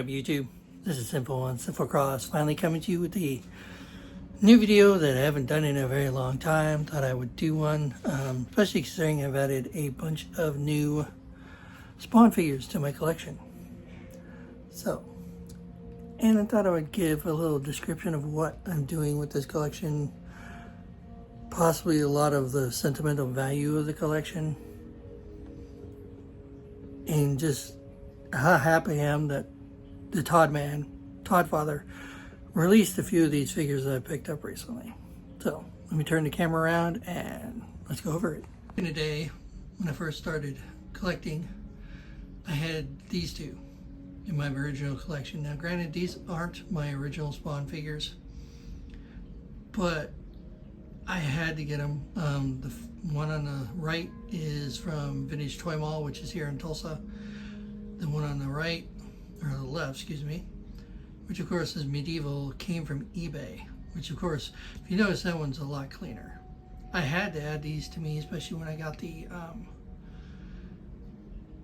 up, YouTube? This is Simple One, Simple Cross, finally coming to you with the new video that I haven't done in a very long time. Thought I would do one, especially considering I've added a bunch of new Spawn figures to my collection. And I thought I would give a little description of what I'm doing with this collection, possibly a lot of the sentimental value of the collection, and just how happy I am that the Todd father, released a few of these figures that I picked up recently. So let me turn the camera around and let's go over it. In the day, when I first started collecting, I had these two in my original collection. Now granted, these aren't my original Spawn figures, but I had to get them. The one on the right is from Vintage Toy Mall, which is here in Tulsa. The one on the right, or the left, excuse me, which of course is Medieval, came from eBay, which of course, if you notice, that one's a lot cleaner. I had to add these to me, especially when I got the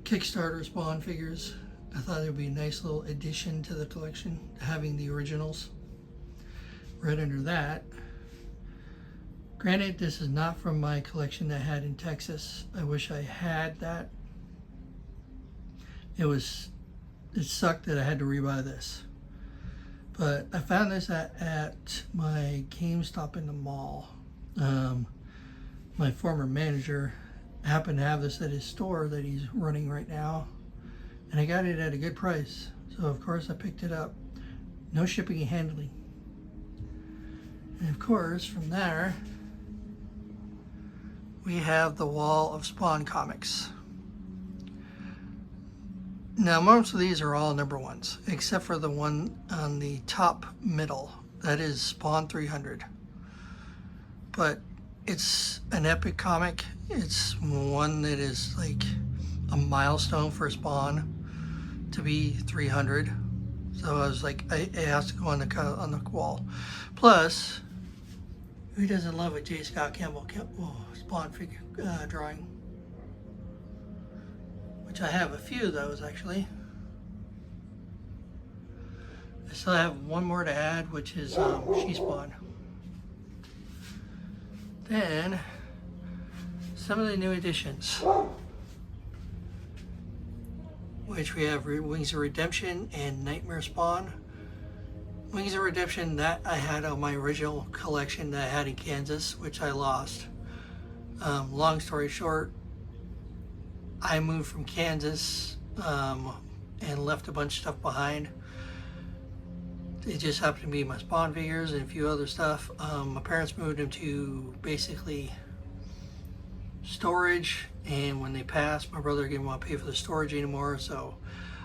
Kickstarter Spawn figures. I thought it would be a nice little addition to the collection, having the originals. Right under that, granted, this is not from my collection that I had in Texas. I wish I had that. It sucked that I had to rebuy this. But I found this at my GameStop in the mall. My former manager happened to have this at his store that he's running right now, and I got it at a good price. So of course I picked it up. No shipping and handling. And of course from there, we have the wall of Spawn comics. Now most of these are all #1s, except for the one on the top middle. That is Spawn 300. But it's an epic comic. It's one that is like a milestone for Spawn to be 300. So I was like, it has to go on the wall. Plus, who doesn't love a J. Scott Campbell Spawn figure drawing? Which I have a few of those actually. I still have one more to add, which is She-Spawn. Then some of the new additions, which we have Wings of Redemption and Nightmare Spawn. Wings of Redemption, that I had on my original collection that I had in Kansas, which I lost. Long story short, I moved from Kansas and left a bunch of stuff behind. It just happened to be my Spawn figures and a few other stuff. My parents moved them to basically storage, and when they passed, my brother didn't want to pay for the storage anymore, so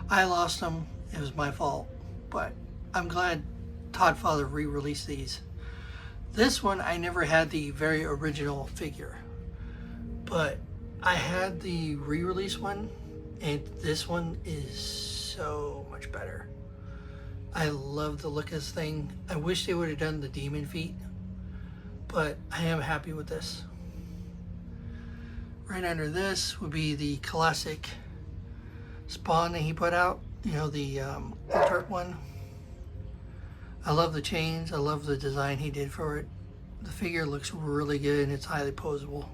I lost them. It was my fault, but I'm glad Todd Father re-released these. This one, I never had the very original figure, but I had the re-release one, and this one is so much better. I love the look of this thing. I wish they would have done the demon feet, but I am happy with this. Right under this would be the classic Spawn that he put out, you know, the Turk one. I love the chains. I love the design he did for it. The figure looks really good and it's highly posable.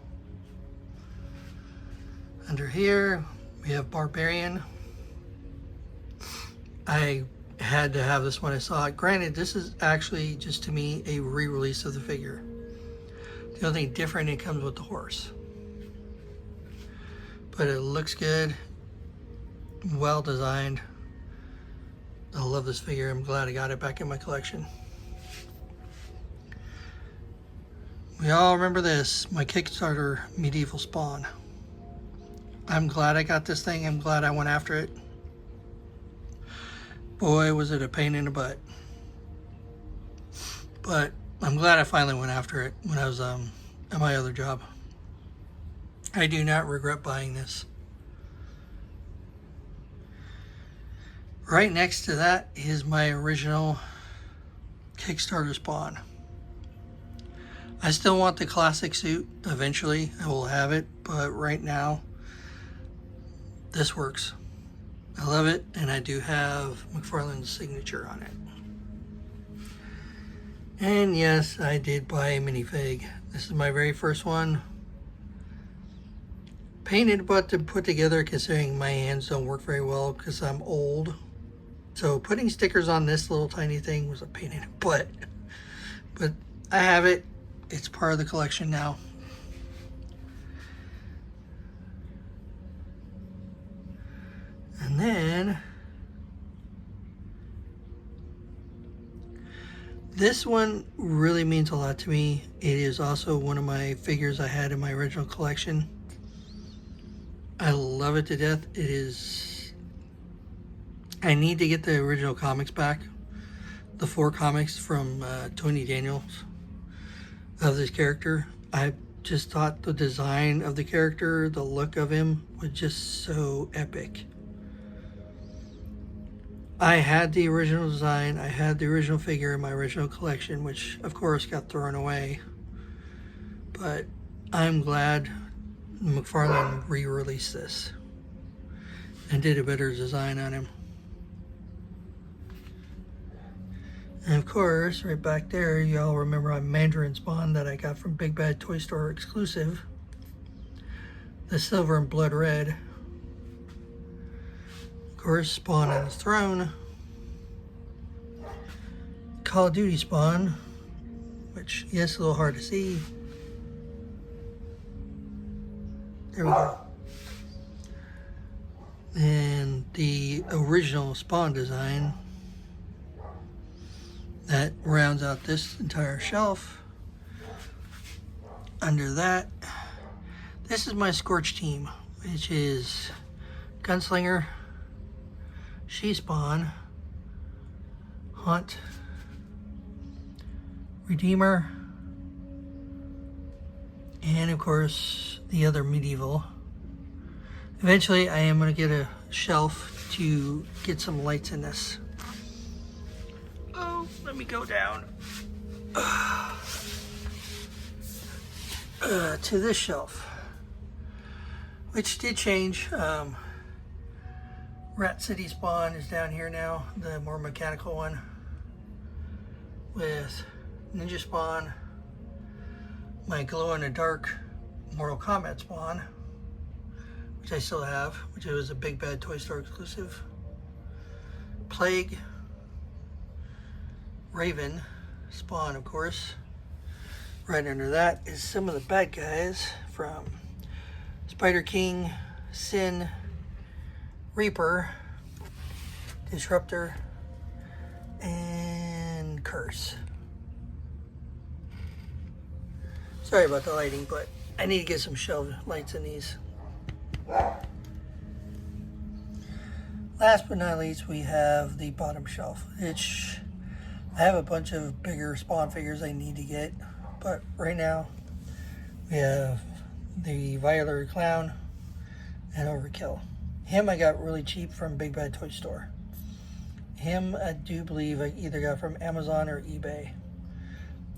Under here, we have Barbarian. I had to have this when I saw it. Granted, this is actually, just to me, a re-release of the figure. The only thing different, it comes with the horse. But it looks good, well designed. I love this figure. I'm glad I got it back in my collection. We all remember this, my Kickstarter Medieval Spawn. I'm glad I got this thing. I'm glad I went after it. Boy, was it a pain in the butt. But I'm glad I finally went after it when I was at my other job. I do not regret buying this. Right next to that is my original Kickstarter Spawn. I still want the classic suit. Eventually I will have it, but right now this works. I love it, and I do have McFarlane's signature on it. And yes, I did buy a minifig. This is my very first one. Painted but to put together, considering my hands don't work very well because I'm old. So putting stickers on this little tiny thing was a pain in the butt. But I have it. It's part of the collection now. And then this one really means a lot to me. It is also one of my figures I had in my original collection. I love it to death. It is... I need to get the original comics back. The 4 comics from Tony Daniels of this character. I just thought the design of the character, the look of him, was just so epic. I had the original design, I had the original figure in my original collection, which of course got thrown away. But I'm glad McFarlane re-released this and did a better design on him. And of course, right back there, y'all remember my Mandarin Spawn that I got from Big Bad Toy Store exclusive. The silver and blood red. Of course, Spawn on his throne. Call of Duty Spawn, which, yes, a little hard to see. There we go. And the original Spawn design that rounds out this entire shelf. Under that, this is my Scorch team, which is Gunslinger, She-Spawn, Hunt, Redeemer, and of course the other medieval. Eventually I am going to get a shelf to get some lights in this. Oh, let me go down to this shelf, which did change. Rat City Spawn is down here now, the more mechanical one, with Ninja Spawn, my glow-in-the-dark Mortal Kombat Spawn, which I still have, which was a Big Bad Toy Store exclusive, Plague, Raven Spawn, of course. Right under that is some of the bad guys from Spider King, Sin, Reaper, Disruptor, and Curse. Sorry about the lighting, but I need to get some shelf lights in these. Last but not least, we have the bottom shelf, which I have a bunch of bigger Spawn figures I need to get, but right now we have the Violet Clown and Overkill. Him I got really cheap from Big Bad Toy Store. Him I do believe I either got from Amazon or eBay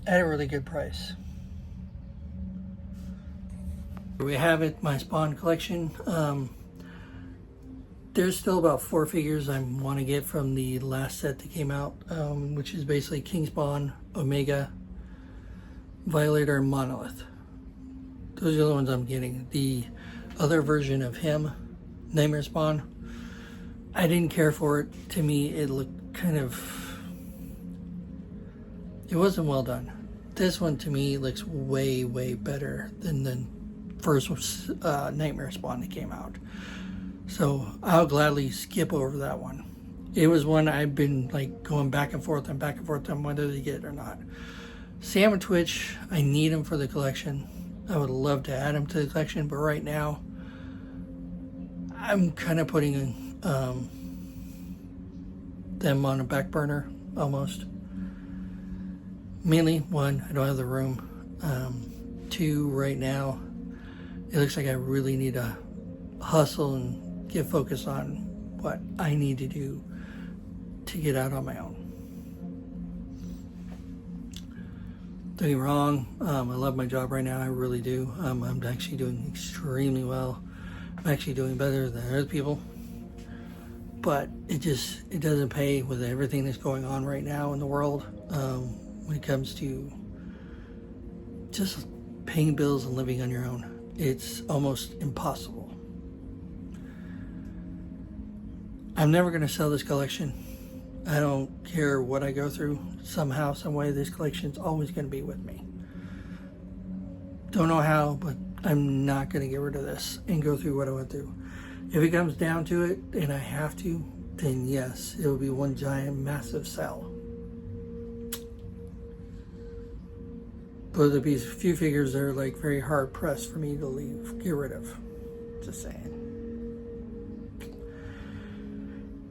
at a really good price. Here we have it, my Spawn collection. There's still about 4 figures I want to get from the last set that came out, which is basically King Spawn, Omega, Violator, and Monolith. Those are the ones I'm getting. The other version of him, Nightmare Spawn, I didn't care for it. To me, it looked kind of... it wasn't well done. This one, to me, looks way, way better than the first Nightmare Spawn that came out. So I'll gladly skip over that one. It was one I've been like going back and forth on whether to get or not. Sam and Twitch, I need him for the collection. I would love to add him to the collection, but right now I'm kind of putting them on a back burner almost. Mainly, 1, I don't have the room. 2, right now it looks like I really need to hustle and get focused on what I need to do to get out on my own. Don't get me wrong, I love my job right now, I really do. I'm actually doing extremely well. I'm actually doing better than other people. but it doesn't pay with everything that's going on right now in the world, when it comes to just paying bills and living on your own. It's almost impossible. I'm never going to sell this collection. I don't care what I go through. Somehow, some way, this collection's always going to be with me. Don't know how, but I'm not going to get rid of this and go through what I went through. If it comes down to it and I have to, then yes, it will be one giant, massive sell. But there'll be a few figures that are like very hard pressed for me to get rid of. Just saying.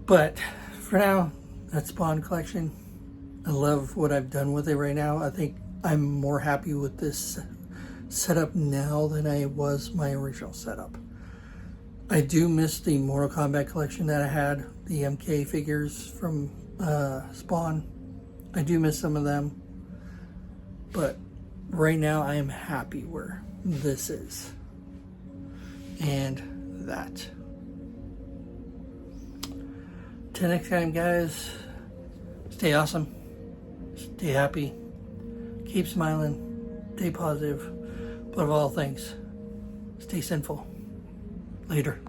But for now, that Spawn collection, I love what I've done with it right now. I think I'm more happy with this setup now than I was my original setup. I do miss the Mortal Kombat collection that I had, the MK figures from Spawn. I do miss some of them, but right now I am happy where this is. And that. Till next time, guys, stay awesome, stay happy, keep smiling, stay positive, but of all things, stay sinful. Later.